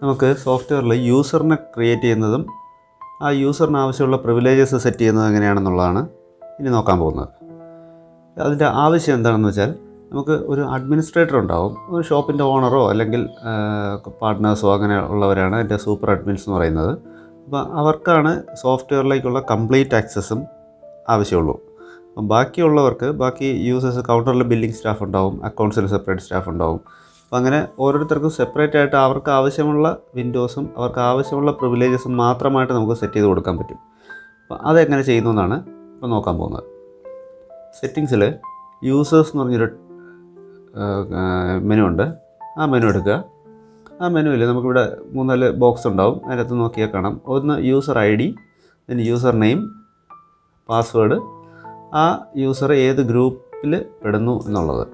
നമുക്ക് സോഫ്റ്റ്വെയറിൽ യൂസറിനെ ക്രിയേറ്റ് ചെയ്യുന്നതും ആ യൂസറിന് ആവശ്യമുള്ള പ്രിവിലേജസ് സെറ്റ് ചെയ്യുന്നത് എങ്ങനെയാണെന്നുള്ളതാണ് ഇനി നോക്കാൻ പോകുന്നത്. അതിൻ്റെ ആവശ്യം എന്താണെന്ന് വെച്ചാൽ, നമുക്ക് ഒരു അഡ്മിനിസ്ട്രേറ്റർ ഉണ്ടാവും, ഒരു ഷോപ്പിൻ്റെ ഓണറോ അല്ലെങ്കിൽ പാർട്ട്നേഴ്സോ അങ്ങനെ ഉള്ളവരാണ് എൻ്റെ സൂപ്പർ അഡ്മിൻസ് എന്ന് പറയുന്നത്. അപ്പോൾ അവർക്കാണ് സോഫ്റ്റ്വെയറിലേക്കുള്ള കംപ്ലീറ്റ് ആക്സസും ആവശ്യമുള്ളൂ. അപ്പം ബാക്കി യൂസേഴ്സ് കൗണ്ടറിൽ ബില്ലിംഗ് സ്റ്റാഫ് ഉണ്ടാവും, അക്കൗണ്ട്സിൽ സെപ്പറേറ്റ് സ്റ്റാഫ് ഉണ്ടാവും. അപ്പോൾ അങ്ങനെ ഓരോരുത്തർക്കും സെപ്പറേറ്റ് ആയിട്ട് അവർക്ക് ആവശ്യമുള്ള വിൻഡോസും അവർക്ക് ആവശ്യമുള്ള പ്രിവിലേജസും മാത്രമായിട്ട് നമുക്ക് സെറ്റ് ചെയ്ത് കൊടുക്കാൻ പറ്റും. അപ്പോൾ അതെങ്ങനെ ചെയ്യുന്നു എന്നാണ് ഇപ്പോൾ നോക്കാൻ പോകുന്നത്. സെറ്റിങ്സിൽ യൂസേഴ്സ് എന്ന് പറഞ്ഞൊരു മെനു ഉണ്ട്. ആ മെനു എടുക്കുക. ആ മെനുവിൽ നമുക്കിവിടെ 3-4 ബോക്സ് ഉണ്ടാവും. അതിനകത്ത് നോക്കിയാൽ കാണാം. ഒന്ന് യൂസർ ID, പിന്നെ യൂസർ നെയിം, പാസ്വേഡ്, ആ യൂസർ ഏത് ഗ്രൂപ്പിൽ പെടുന്നു എന്നുള്ളത്.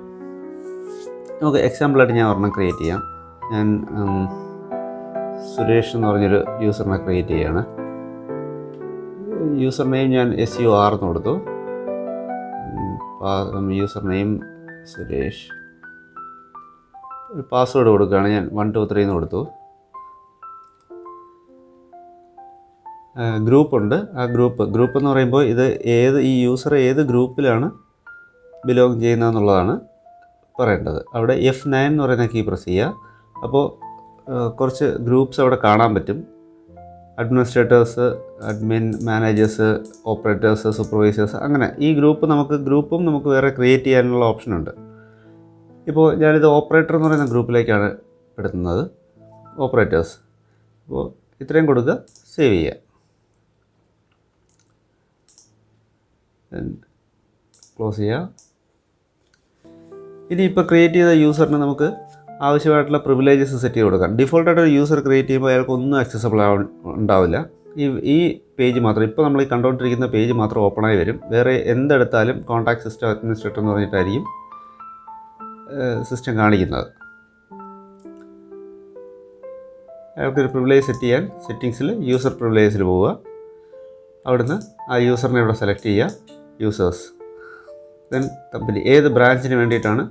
നമുക്ക് എക്സാമ്പിളായിട്ട് ഞാൻ ഒരെണ്ണം ക്രിയേറ്റ് ചെയ്യാം. ഞാൻ സുരേഷ് എന്ന് പറഞ്ഞൊരു യൂസറിനെ ക്രിയേറ്റ് ചെയ്യുകയാണ്. യൂസർ നെയിം ഞാൻ SUR എന്ന് കൊടുത്തു. User name Suresh. ഒരു പാസ്വേഡ് കൊടുക്കുകയാണ്. ഞാൻ 123 എന്ന് കൊടുത്തു. ഗ്രൂപ്പുണ്ട്. ആ ഗ്രൂപ്പ് എന്ന് പറയുമ്പോൾ ഈ യൂസർ ഏത് ഗ്രൂപ്പിലാണ് ബിലോങ് ചെയ്യുന്നതെന്നുള്ളതാണ് പറയേണ്ടത്. അവിടെ F9 എന്ന് പറയുന്ന കീ പ്രസ് ചെയ്യുക. അപ്പോൾ കുറച്ച് ഗ്രൂപ്പ്സ് അവിടെ കാണാൻ പറ്റും. Administrators, admin, managers, operators, supervisors, അങ്ങനെ ഈ ഗ്രൂപ്പും നമുക്ക് വേറെ ക്രിയേറ്റ് ചെയ്യാനുള്ള ഓപ്ഷനുണ്ട്. ഇപ്പോൾ ഞാനിത് ഓപ്പറേറ്റർ എന്ന് പറയുന്ന ഗ്രൂപ്പിലേക്കാണ് പെടുത്തുന്നത്. ഓപ്പറേറ്റേഴ്സ്. അപ്പോൾ ഇത്രയും കൊടുക്കുക, സേവ് ചെയ്യുക. ക്ലോസ് ചെയ്യുക. ഇനി ഇപ്പോൾ ക്രിയേറ്റ് ചെയ്ത യൂസറിന് നമുക്ക് ആവശ്യമായിട്ടുള്ള പ്രിവിലേജസ് സെറ്റ് ചെയ്ത് കൊടുക്കാം. ഡിഫോൾട്ടായിട്ട് ഒരു യൂസർ ക്രിയേറ്റ് ചെയ്യുമ്പോൾ അയാൾക്ക് ഒന്നും ആക്സസബിൾ ഉണ്ടാവില്ല. ഈ പേജ് മാത്രം, ഇപ്പോൾ നമ്മൾ ഈ കണ്ടുകൊണ്ടിരിക്കുന്ന പേജ് മാത്രം ഓപ്പണായി വരും. വേറെ എന്തെടുത്താലും കോൺടാക്ട് സിസ്റ്റം അഡ്മിനിസ്ട്രേറ്റർ എന്ന് പറഞ്ഞിട്ടായിരിക്കും സിസ്റ്റം കാണിക്കുന്നത്. അയാൾക്കൊരു പ്രിവിലേജ് സെറ്റ് ചെയ്യാൻ സെറ്റിങ്സിൽ യൂസർ പ്രിവിലേജിൽ പോവുക. അവിടുന്ന് ആ യൂസറിനെ ഇവിടെ സെലക്ട് ചെയ്യുക. യൂസേഴ്സ്, ദെൻ കമ്പനി, ഏത് ബ്രാഞ്ചിന് വേണ്ടിയിട്ടാണ്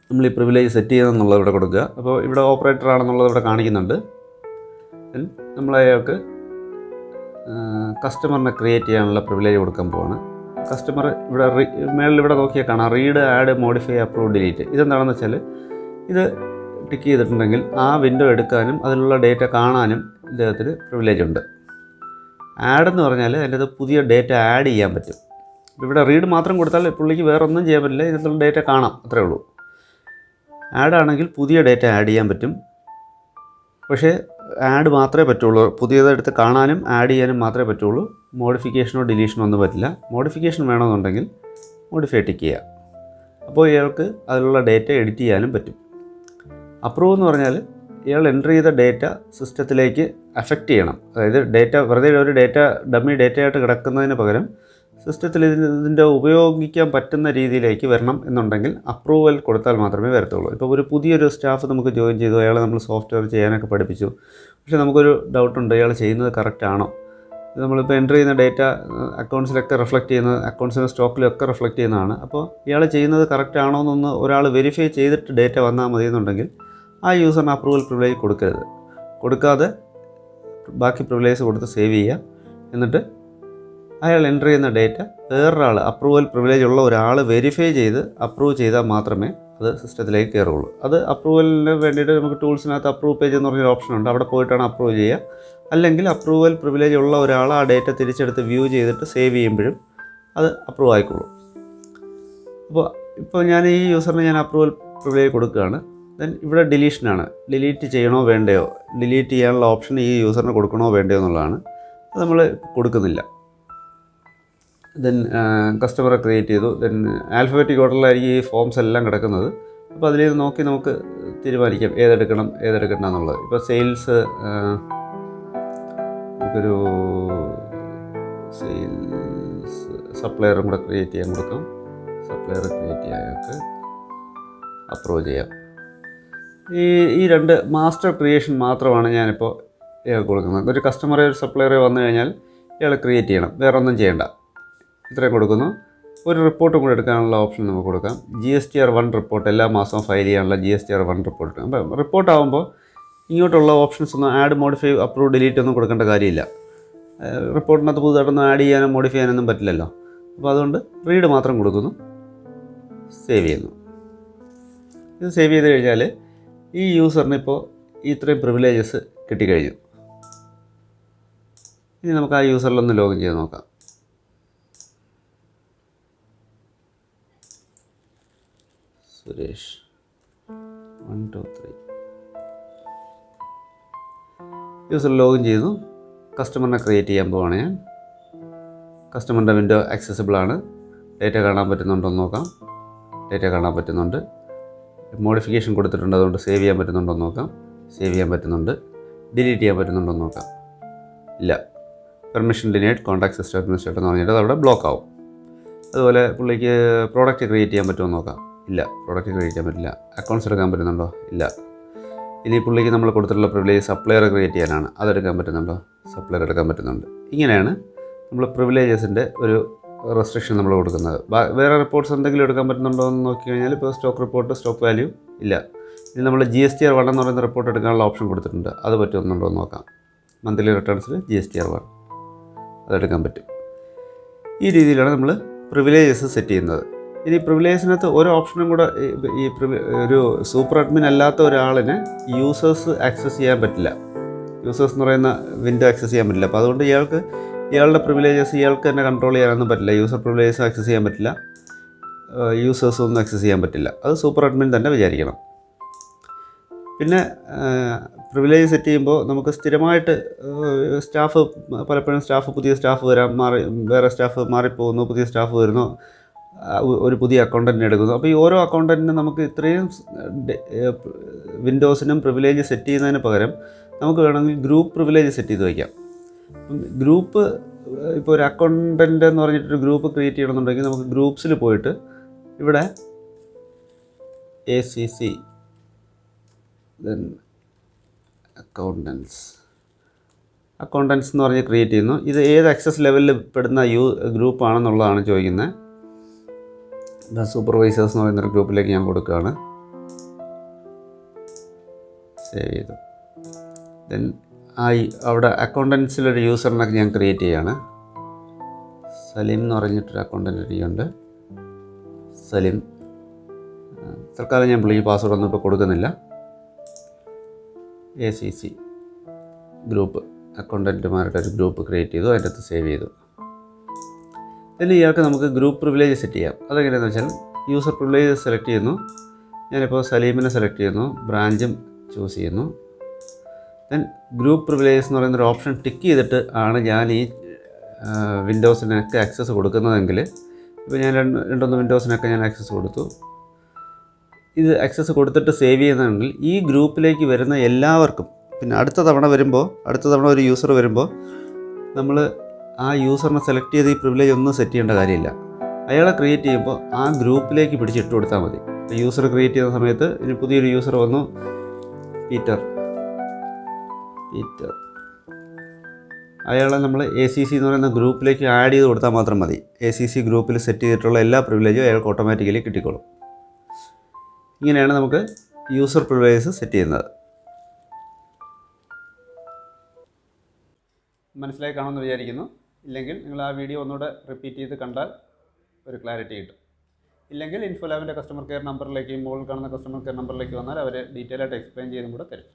നമ്മൾ ഈ പ്രിവിലേജ് സെറ്റ് ചെയ്യുന്നതെന്നുള്ളത് ഇവിടെ കൊടുക്കുക. അപ്പോൾ ഇവിടെ ഓപ്പറേറ്റർ ആണെന്നുള്ളത് ഇവിടെ കാണിക്കുന്നുണ്ട്. ദെൻ നമ്മൾ അയാൾക്ക് കസ്റ്റമറിനെ ക്രിയേറ്റ് ചെയ്യാനുള്ള പ്രിവിലേജ് കൊടുക്കാൻ പോവാണ്. കസ്റ്റമർ ഇവിടെ മേളിൽ ഇവിടെ നോക്കിയാൽ കാണാം, read, add, modify, approve, delete. ഇതെന്താണെന്ന് വെച്ചാൽ, ഇത് ടിക്ക് ചെയ്തിട്ടുണ്ടെങ്കിൽ ആ വിൻഡോ എടുക്കാനും അതിലുള്ള ഡേറ്റ കാണാനും ഇദ്ദേഹത്തിന് പ്രിവിലേജ് ഉണ്ട്. ആഡ് എന്ന് പറഞ്ഞാൽ അതിൻ്റെ പുതിയ ഡേറ്റ ആഡ് ചെയ്യാൻ പറ്റും. ഇവിടെ റീഡ് മാത്രം കൊടുത്താൽ പുള്ളിക്ക് വേറെ ഒന്നും ചെയ്യാൻ പറ്റില്ല, ഇതിലുള്ള ഡേറ്റ കാണാം, അത്രേ ഉള്ളൂ. ആഡ് ആണെങ്കിൽ പുതിയ ഡേറ്റ ആഡ് ചെയ്യാൻ പറ്റും. പക്ഷേ ആഡ് മാത്രമേ പറ്റുള്ളൂ, പുതിയതെടുത്ത് കാണാനും ആഡ് ചെയ്യാനും മാത്രമേ പറ്റുള്ളൂ. മോഡിഫിക്കേഷനോ ഡിലീഷനോ ഒന്നും പറ്റില്ല. മോഡിഫിക്കേഷൻ വേണമെന്നുണ്ടെങ്കിൽ മോഡിഫൈ ടിക്ക് ചെയ്യുക. അപ്പോൾ ഇയാൾക്ക് അതിലുള്ള ഡേറ്റ എഡിറ്റ് ചെയ്യാനും പറ്റും. അപ്രൂവ് എന്ന് പറഞ്ഞാൽ ഇയാൾ എൻ്റർ ചെയ്ത ഡേറ്റ സിസ്റ്റത്തിലേക്ക് അഫക്റ്റ് ചെയ്യണം. അതായത് ഡേറ്റ വെറുതെ ഒരു ഡമ്മി ഡേറ്റയായിട്ട് കിടക്കുന്നതിന് പകരം സിസ്റ്റത്തിൽ ഇതിൻ്റെ ഉപയോഗിക്കാൻ പറ്റുന്ന രീതിയിലേക്ക് വരണം എന്നുണ്ടെങ്കിൽ അപ്രൂവൽ കൊടുത്താൽ മാത്രമേ വരത്തുള്ളൂ. ഇപ്പോൾ ഒരു പുതിയൊരു സ്റ്റാഫ് നമുക്ക് ജോയിൻ ചെയ്തു, അയാളെ നമ്മൾ സോഫ്റ്റ്വെയർ ചെയ്യാനൊക്കെ പഠിപ്പിച്ചു. പക്ഷേ നമുക്കൊരു ഡൗട്ടുണ്ട്, ഇയാൾ ചെയ്യുന്നത് കറക്റ്റ് ആണോ? നമ്മളിപ്പോൾ എൻ്റർ ചെയ്യുന്ന ഡേറ്റ അക്കൗണ്ട്സിലൊക്കെ റിഫ്ലക്റ്റ് ചെയ്യുന്നത്, അക്കൗണ്ട്സിൻ്റെ സ്റ്റോക്കിലൊക്കെ റിഫ്ലക്റ്റ് ചെയ്യുന്നതാണ്. അപ്പോൾ ഇയാൾ ചെയ്യുന്നത് കറക്റ്റ് ആണോ എന്നൊന്ന് ഒരാൾ വെരിഫൈ ചെയ്തിട്ട് ഡേറ്റ വന്നാൽ മതി എന്നുണ്ടെങ്കിൽ ആ യൂസറിന് അപ്രൂവൽ പ്രിവിലേജ് കൊടുക്കാതെ ബാക്കി പ്രിവിലേജ് കൊടുത്ത് സേവ് ചെയ്യുക. എന്നിട്ട് അയാൾ എൻ്റർ ചെയ്യുന്ന ഡേറ്റ വേറൊരാൾ, അപ്രൂവൽ പ്രിവിലേജ് ഉള്ള ഒരാൾ വെരിഫൈ ചെയ്ത് അപ്രൂവ് ചെയ്താൽ മാത്രമേ അത് സിസ്റ്റത്തിലേക്ക് കയറുള്ളൂ. അത് അപ്രൂവലിന് വേണ്ടിയിട്ട് നമുക്ക് ടൂൾസിനകത്ത് അപ്രൂവ് പേജ് എന്ന് പറഞ്ഞൊരു ഓപ്ഷൻ ഉണ്ട്. അവിടെ പോയിട്ടാണ് അപ്രൂവ് ചെയ്യുക. അല്ലെങ്കിൽ അപ്രൂവൽ പ്രിവിലേജ് ഉള്ള ഒരാൾ ആ ഡേറ്റ തിരിച്ചെടുത്ത് വ്യൂ ചെയ്തിട്ട് സേവ് ചെയ്യുമ്പോഴും അത് അപ്രൂവ് ആയിക്കോളും. ഇപ്പോൾ ഞാൻ ഈ യൂസറിന് അപ്രൂവൽ പ്രിവിലേജ് കൊടുക്കുകയാണ്. ദെൻ ഇവിടെ ഡിലീഷനാണ്. ഡിലീറ്റ് ചെയ്യണോ വേണ്ടയോ, ഡിലീറ്റ് ചെയ്യാനുള്ള ഓപ്ഷൻ ഈ യൂസറിന് കൊടുക്കണോ വേണ്ടയോ എന്നുള്ളതാണ്. അത് നമ്മൾ കൊടുക്കുന്നില്ല. ദെൻ കസ്റ്റമറെ ക്രിയേറ്റ് ചെയ്തു. ദെൻ ആൽഫബറ്റിക് ഓർഡറിലായിരിക്കും ഈ ഫോംസ് എല്ലാം കിടക്കുന്നത്. അപ്പോൾ അതിൽ നോക്കി നമുക്ക് തീരുമാനിക്കാം ഏതെടുക്കണം എന്നുള്ളത്. ഇപ്പോൾ സെയിൽസ്, നമുക്കൊരു സെയിൽസ് സപ്ലയറും കൂടെ ക്രിയേറ്റ് ചെയ്യാൻ കൊടുക്കാം. സപ്ലയർ ക്രിയേറ്റ് ചെയ്യാനൊക്കെ അപ്രൂവ് ചെയ്യാം. ഈ രണ്ട് മാസ്റ്റർ ക്രിയേഷൻ മാത്രമാണ് ഞാനിപ്പോൾ ഇയാൾക്ക് കൊടുക്കുന്നത്. ഒരു കസ്റ്റമറെ, ഒരു സപ്ലയറെ വന്നു കഴിഞ്ഞാൽ ഇയാൾ ക്രിയേറ്റ് ചെയ്യണം, വേറെ ഒന്നും ചെയ്യേണ്ട. ഇത്രയും കൊടുക്കുന്നു. ഒരു റിപ്പോർട്ടും കൂടെ എടുക്കാനുള്ള ഓപ്ഷൻ നമുക്ക് കൊടുക്കാം. GSTR1 റിപ്പോർട്ട്, എല്ലാ മാസവും ഫയൽ ചെയ്യാനുള്ള GSTR1 റിപ്പോർട്ട്. അപ്പം റിപ്പോർട്ടാകുമ്പോൾ ഇങ്ങോട്ടുള്ള ഓപ്ഷൻസ് ഒന്നും ആഡ് മോഡിഫൈ അപ്രൂവ് ഡിലീറ്റ് ഒന്നും കൊടുക്കേണ്ട കാര്യമില്ല. റിപ്പോർട്ടിനകത്ത് പുതുതായിട്ടൊന്നും ആഡ് ചെയ്യാനോ മോഡിഫൈ ചെയ്യാനൊന്നും പറ്റില്ലല്ലോ. അപ്പോൾ അതുകൊണ്ട് റീഡ് മാത്രം കൊടുക്കുന്നു, സേവ് ചെയ്യുന്നു. ഇത് സേവ് ചെയ്ത് കഴിഞ്ഞാൽ ഈ യൂസറിന് ഇപ്പോൾ ഇത്രയും പ്രിവിലേജസ് കിട്ടിക്കഴിഞ്ഞു. ഇനി നമുക്ക് ആ യൂസറിലൊന്ന് ലോഗിൻ ചെയ്ത് നോക്കാം. സുരേഷ് 1 2 3 യൂസർ ലോഗിൻ ചെയ്തു. കസ്റ്റമറിനെ ക്രിയേറ്റ് ചെയ്യാൻ പോവാണ് ഞാൻ. കസ്റ്റമറിൻ്റെ വിൻഡോ ആക്സസിബിൾ ആണ്. ഡേറ്റ കാണാൻ പറ്റുന്നുണ്ടോ എന്ന് നോക്കാം. ഡേറ്റ കാണാൻ പറ്റുന്നുണ്ട്. മോഡിഫിക്കേഷൻ കൊടുത്തിട്ടുണ്ട്, അതുകൊണ്ട് സേവ് ചെയ്യാൻ പറ്റുന്നുണ്ടോ എന്ന് നോക്കാം. സേവ് ചെയ്യാൻ പറ്റുന്നുണ്ട്. ഡിലീറ്റ് ചെയ്യാൻ പറ്റുന്നുണ്ടോ എന്ന് നോക്കാം. ഇല്ല. Permission denied contact system administrator എന്ന് പറഞ്ഞിട്ട് അവിടെ ബ്ലോക്ക് ആവും. അതുപോലെ പുള്ളിക്ക് പ്രോഡക്റ്റ് ക്രിയേറ്റ് ചെയ്യാൻ പറ്റുമോ എന്ന് നോക്കാം. ഇല്ല, പ്രോഡക്റ്റ് ക്രിയേറ്റ് ചെയ്യാൻ പറ്റില്ല. അക്കൗണ്ട്സ് എടുക്കാൻ പറ്റുന്നുണ്ടോ? ഇല്ല. ഇനി പുള്ളിക്ക് നമ്മൾ കൊടുത്തിട്ടുള്ള പ്രിവിലേജ് സപ്ലയർ ക്രിയേറ്റ് ചെയ്യാനാണ്, അതെടുക്കാൻ പറ്റുന്നുണ്ടോ? സപ്ലയർ എടുക്കാൻ പറ്റുന്നുണ്ട്. ഇങ്ങനെയാണ് നമ്മൾ പ്രിവിലേജസിൻ്റെ ഒരു റെസ്ട്രിക്ഷൻ നമ്മൾ കൊടുക്കുന്നത്. വേറെ റിപ്പോർട്ട്സ് എന്തെങ്കിലും എടുക്കാൻ പറ്റുന്നുണ്ടോ എന്ന് നോക്കി കഴിഞ്ഞാൽ ഇപ്പോൾ സ്റ്റോക്ക് റിപ്പോർട്ട്, സ്റ്റോക്ക് വാല്യൂ ഇല്ല. ഇനി നമ്മൾ GSTR 1 എന്ന് പറയുന്ന റിപ്പോർട്ട് എടുക്കാനുള്ള ഓപ്ഷൻ കൊടുത്തിട്ടുണ്ട്, അത് പറ്റുന്നുണ്ടോ എന്ന് നോക്കാം. മന്ത്ലി റിട്ടേൺസിൽ GSTR 1 അതെടുക്കാൻ പറ്റും. ഈ രീതിയിലാണ് നമ്മൾ പ്രിവിലേജസ് സെറ്റ് ചെയ്യുന്നത്. ഇനി പ്രിവിലേജിനകത്ത് ഒരു ഓപ്ഷനും കൂടെ, ഈ ഒരു സൂപ്പർ അഡ്മിൻ അല്ലാത്ത ഒരാളിന് യൂസേഴ്സ് ആക്സസ് ചെയ്യാൻ പറ്റില്ല. യൂസേഴ്സ് എന്ന് പറയുന്ന വിൻഡോ ആക്സസ് ചെയ്യാൻ പറ്റില്ല. അപ്പോൾ അതുകൊണ്ട് ഇയാളുടെ പ്രിവിലേജസ് ഇയാൾക്ക് തന്നെ കൺട്രോൾ ചെയ്യാനൊന്നും പറ്റില്ല. യൂസർ പ്രിവിലേജസ് ആക്സസ് ചെയ്യാൻ പറ്റില്ല, യൂസേഴ്സ് ഒന്നും ആക്സസ് ചെയ്യാൻ പറ്റില്ല. അത് സൂപ്പർ അഡ്മിൻ തന്നെ വിചാരിക്കണം. പിന്നെ പ്രിവിലേജ് സെറ്റ് ചെയ്യുമ്പോൾ നമുക്ക് സ്ഥിരമായിട്ട് പലപ്പോഴും പുതിയ സ്റ്റാഫ് വേറെ സ്റ്റാഫ് മാറിപ്പോകുന്നു, പുതിയ സ്റ്റാഫ് വരുന്നു, ഒരു പുതിയ അക്കൗണ്ടൻറ്റിനെ എടുക്കുന്നു. അപ്പോൾ ഈ ഓരോ അക്കൗണ്ടൻറ്റിനും നമുക്ക് ഇത്രയും വിൻഡോസിനും പ്രിവിലേജ് സെറ്റ് ചെയ്യുന്നതിന് പകരം നമുക്ക് വേണമെങ്കിൽ ഗ്രൂപ്പ് പ്രിവിലേജ് സെറ്റ് ചെയ്ത് വയ്ക്കാം. ഗ്രൂപ്പ് ഇപ്പോൾ ഒരു അക്കൗണ്ടൻ്റ് എന്ന് പറഞ്ഞിട്ടൊരു ഗ്രൂപ്പ് ക്രിയേറ്റ് ചെയ്യണമെന്നുണ്ടെങ്കിൽ നമുക്ക് ഗ്രൂപ്പ്സിൽ പോയിട്ട് ഇവിടെ ACC ദെൻ അക്കൗണ്ടൻസ് എന്ന് പറഞ്ഞ് ക്രിയേറ്റ് ചെയ്യുന്നു. ഇത് ഏത് ആക്സസ് ലെവലിൽ പെടുന്ന ഗ്രൂപ്പാണെന്നുള്ളതാണ് ചോദിക്കുന്നത്. സൂപ്പർവൈസേഴ്സ് എന്ന് പറയുന്നൊരു ഗ്രൂപ്പിലേക്ക് ഞാൻ കൊടുക്കുകയാണ്. സേവ് ചെയ്തു. ദെൻ അവിടെ അക്കൗണ്ടൻസിലൊരു യൂസറിനൊക്കെ ഞാൻ ക്രിയേറ്റ് ചെയ്യുകയാണ്. സലീം എന്ന് പറഞ്ഞിട്ടൊരു അക്കൗണ്ടൻ്റ് ഉണ്ട്. സലീം തൽക്കാലം ഞാൻ പുള്ളിക്ക് പാസ്വേഡൊന്നും ഇപ്പോൾ കൊടുക്കുന്നില്ല. ACC ഗ്രൂപ്പ് അക്കൗണ്ടൻറ്റുമാരുടെ ഒരു ഗ്രൂപ്പ് ക്രിയേറ്റ് ചെയ്തു, അതിൻ്റെ അകത്ത് സേവ് ചെയ്തു. then ഇയാൾക്ക് നമുക്ക് ഗ്രൂപ്പ് പ്രിവിലേജ് സെറ്റ് ചെയ്യാം. അതെങ്ങനെയാണെന്ന് വെച്ചാൽ യൂസർ പ്രിവിലേജ് സെലക്ട് ചെയ്യുന്നു. ഞാനിപ്പോൾ സലീമിനെ സെലക്ട് ചെയ്യുന്നു, ബ്രാഞ്ചും ചൂസ് ചെയ്യുന്നു. ദെൻ ഗ്രൂപ്പ് പ്രിവിലേജസ് എന്ന് പറയുന്നൊരു ഓപ്ഷൻ ടിക്ക് ചെയ്തിട്ട് ആണ് ഞാൻ ഈ വിൻഡോസിനൊക്കെ ആക്സസ് കൊടുക്കുന്നതെങ്കിൽ, ഇപ്പോൾ ഞാൻ രണ്ടൊന്ന് വിൻഡോസിനൊക്കെ ഞാൻ ആക്സസ് കൊടുത്തു. ഇത് ആക്സസ് കൊടുത്തിട്ട് സേവ് ചെയ്യുന്നതെങ്കിൽ ഈ ഗ്രൂപ്പിലേക്ക് വരുന്ന എല്ലാവർക്കും, പിന്നെ അടുത്ത തവണ ഒരു യൂസർ വരുമ്പോൾ നമ്മൾ ആ യൂസറിനെ സെലക്ട് ചെയ്ത് ഈ പ്രിവിലേജ് ഒന്നും സെറ്റ് ചെയ്യേണ്ട കാര്യമില്ല. അയാളെ ക്രിയേറ്റ് ചെയ്യുമ്പോൾ ആ ഗ്രൂപ്പിലേക്ക് പിടിച്ചിട്ട് കൊടുത്താൽ മതി. യൂസർ ക്രിയേറ്റ് ചെയ്യുന്ന സമയത്ത് ഇനി പുതിയൊരു യൂസർ വന്നു, പീറ്റർ അയാളെ നമ്മൾ ACC എന്ന് പറയുന്ന ഗ്രൂപ്പിലേക്ക് ആഡ് ചെയ്ത് കൊടുത്താൽ മാത്രം മതി. ACC ഗ്രൂപ്പിൽ സെറ്റ് ചെയ്തിട്ടുള്ള എല്ലാ പ്രിവിലേജും അയാൾക്ക് ഓട്ടോമാറ്റിക്കലി കിട്ടിക്കോളും. ഇങ്ങനെയാണ് നമുക്ക് യൂസർ പ്രിവിലേജസ് സെറ്റ് ചെയ്യുന്നത്. മനസ്സിലായി കാണുമെന്ന് വിചാരിക്കുന്നു. ഇല്ലെങ്കിൽ നിങ്ങൾ ആ വീഡിയോ ഒന്നുകൂടെ റിപ്പീറ്റ് ചെയ്ത് കണ്ടാൽ ഒരു ക്ലാരിറ്റി കിട്ടും. ഇല്ലെങ്കിൽ ഇൻഫോലാബിൻ്റെ കസ്റ്റമർ കെയർ നമ്പറിലേക്ക്, മുകളിൽ കാണുന്ന കസ്റ്റമർ കെയർ നമ്പറിലേക്ക് വന്നാൽ അവർ ഡീറ്റെയിൽ ആയിട്ട് എക്സ്പ്ലെയിൻ ചെയ്തും കൂടെ തരും.